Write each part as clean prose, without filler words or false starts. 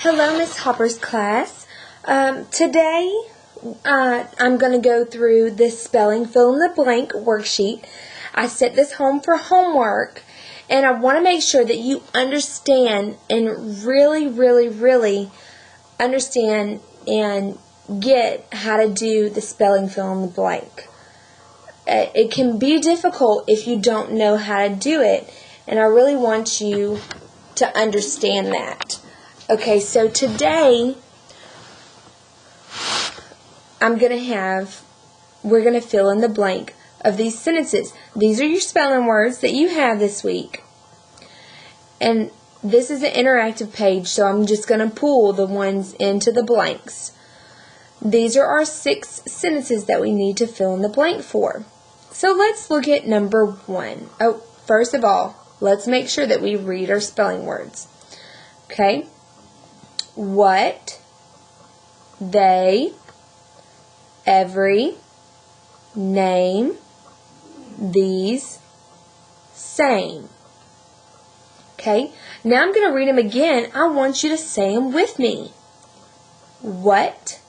Hello, Miss Hopper's class. Today, I'm going to go through this spelling fill in the blank worksheet. I sent this home for homework, and I want to make sure that you understand and really understand and get how to do the spelling fill in the blank. It can be difficult if you don't know how to do it, and I really want you to understand that. Okay, so today we're going to fill in the blank of these sentences. These are your spelling words that you have this week. And this is an interactive page, so I'm just going to pull the ones into the blanks. These are our 6 sentences that we need to fill in the blank for. So let's look at number 1. Oh, first of all, let's make sure that we read our spelling words. Okay? What, they, every, name, these, same. Okay, now I'm going to read them again. I want you to say them with me. What,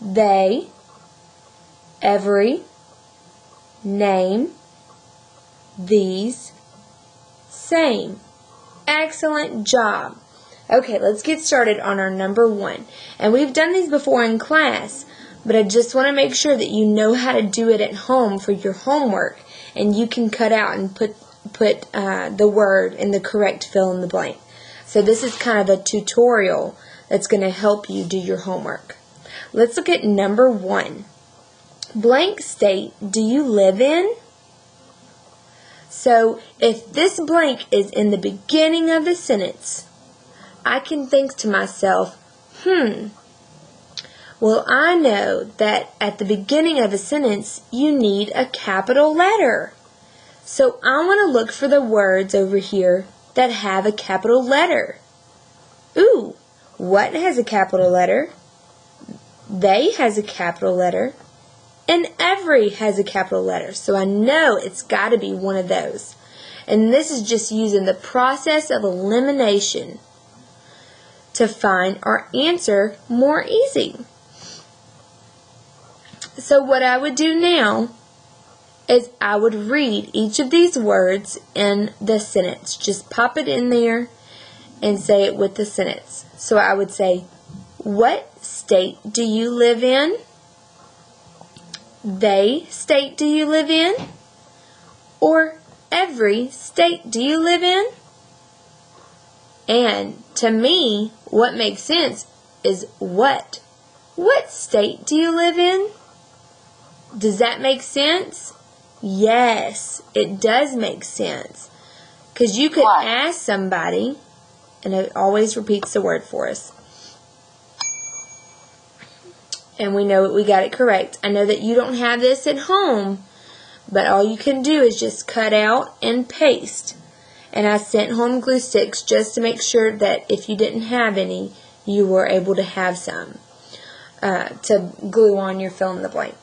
they, every, name, these, same. Excellent job. Okay, let's get started on our number 1. And we've done these before in class, but I just want to make sure that you know how to do it at home for your homework, and you can cut out and put the word in the correct fill in the blank. So this is kind of a tutorial that's going to help you do your homework. Let's look at number 1. Blank state do you live in? So if this blank is in the beginning of the sentence, I can think to myself, well, I know that at the beginning of a sentence, you need a capital letter. So I want to look for the words over here that have a capital letter. Ooh, what has a capital letter? They has a capital letter. And every has a capital letter. So I know it's got to be one of those. And this is just using the process of elimination to find our answer more easy. So what I would do now is I would read each of these words in the sentence. Just pop it in there and say it with the sentence. So I would say, what state do you live in? They state do you live in? Or every state do you live in? And to me, what makes sense is what. What state do you live in? Does that make sense? Yes, it does make sense. Because you could ask somebody, and it always repeats the word for us. And we know we got it correct. I know that you don't have this at home, but all you can do is just cut out and paste. And I sent home glue sticks just to make sure that if you didn't have any, you were able to have some to glue on your fill in the blank.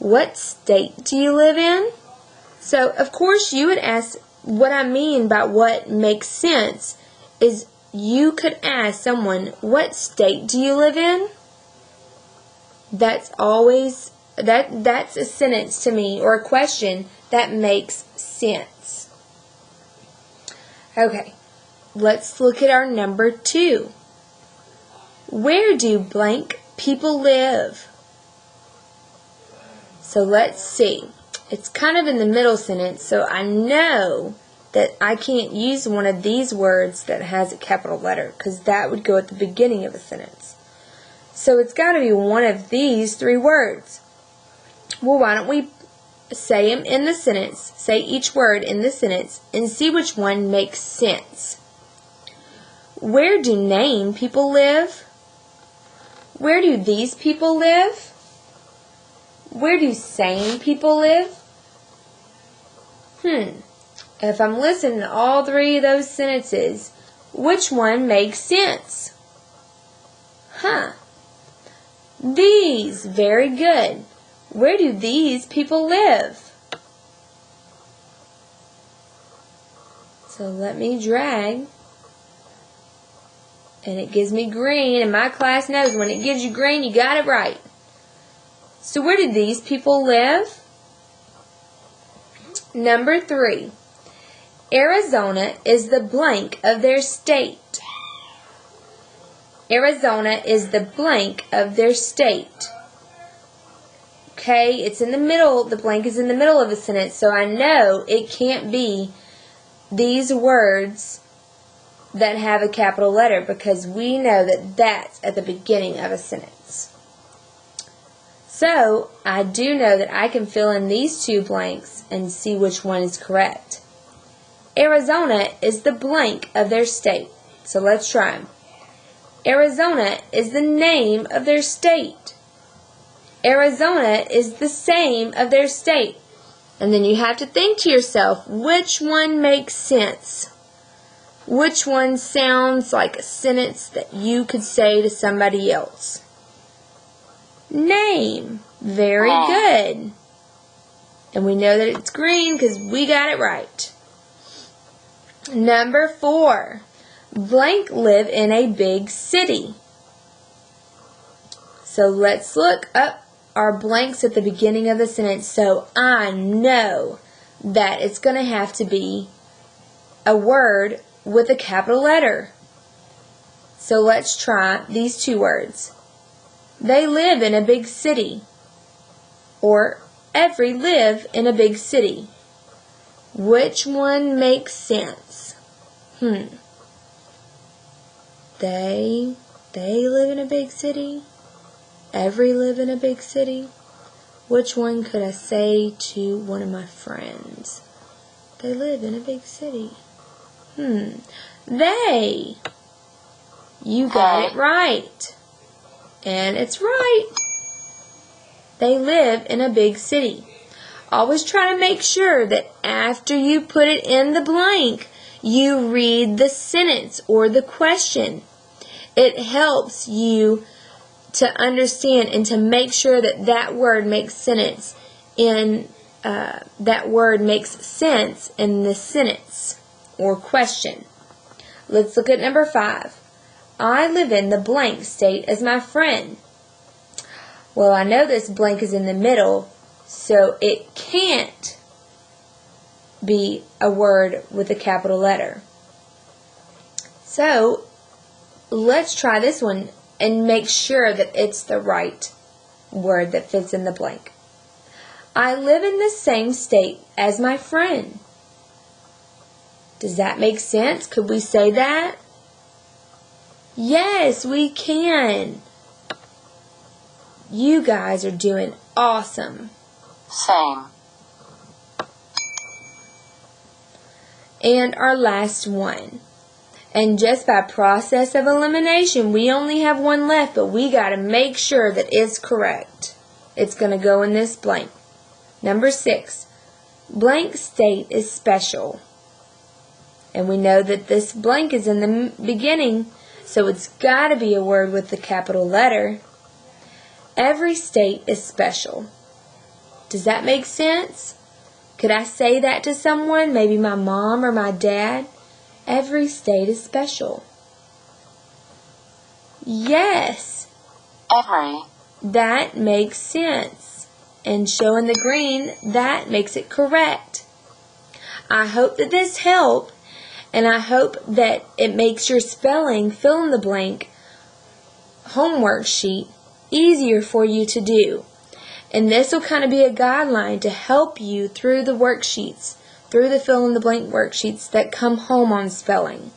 What state do you live in? So, of course, you would ask, what I mean by what makes sense is you could ask someone, what state do you live in? That's always, that's a sentence to me, or a question that makes sense. Okay, let's look at our number 2. Where do blank people live? So let's see. It's kind of in the middle sentence, so I know that I can't use one of these words that has a capital letter, because that would go at the beginning of a sentence. So it's got to be one of these 3 words. Well, why don't we say them in the sentence, say each word in the sentence, and see which one makes sense. Where do name people live? Where do these people live? Where do sane people live? If I'm listening to all 3 of those sentences, which one makes sense? These. Very good. Where do these people live? So let me drag And it gives me green, and my class knows when it gives you green, you got it right. So where do these people live? Number 3. Arizona is the blank of their state. Arizona is the blank of their state. Okay, it's in the middle. The blank is in the middle of a sentence, so I know it can't be these words that have a capital letter, because we know that that's at the beginning of a sentence. So I do know that I can fill in these 2 blanks and see which one is correct. Arizona is the blank of their state. So let's try them. Arizona is the name of their state. Arizona is the same of their state. And then you have to think to yourself, which one makes sense? Which one sounds like a sentence that you could say to somebody else? Name. Very good. And we know that it's green because we got it right. Number 4. Blank live in a big city. So let's look up our blanks at the beginning of the sentence. So I know that it's going to have to be a word with a capital letter. So let's try these 2 words. They live in a big city. Or every live in a big city. Which one makes sense? They live in a big city. Every live in a big city. Which one could I say to one of my friends? They live in a big city. They. You got it right. And it's right. They live in a big city. Always try to make sure that after you put it in the blank, you read the sentence or the question. It helps you to understand and to make sure that that word makes sense in that word makes sense in the sentence or question. Let's look at number 5. I live in the blank state as my friend. Well, I know this blank is in the middle, so it can't be a word with a capital letter. So let's try this one and make sure that it's the right word that fits in the blank. I live in the same state as my friend. Does that make sense? Could we say that? Yes, we can. You guys are doing awesome. Same. And our last one. And just by process of elimination, we only have one left, but we got to make sure that it's correct. It's going to go in this blank. Number 6. Blank state is special. And we know that this blank is in the beginning, so it's got to be a word with the capital letter. Every state is special. Does that make sense? Could I say that to someone, maybe my mom or my dad? Every state is special. Yes. Every. That makes sense. And showing the green, that makes it correct. I hope that this helped, and I hope that it makes your spelling, fill in the blank, homework sheet easier for you to do. And this will kind of be a guideline to help you through the worksheets, through the fill-in-the-blank worksheets that come home on spelling,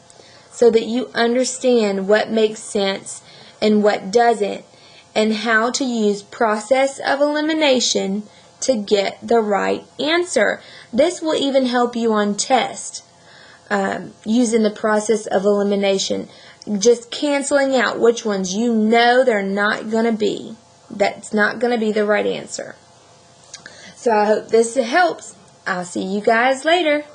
so that you understand what makes sense and what doesn't, and how to use process of elimination to get the right answer. This will even help you on test, using the process of elimination, just canceling out which ones you know they're not going to be. That's not going to be the right answer. So I hope this helps. I'll see you guys later.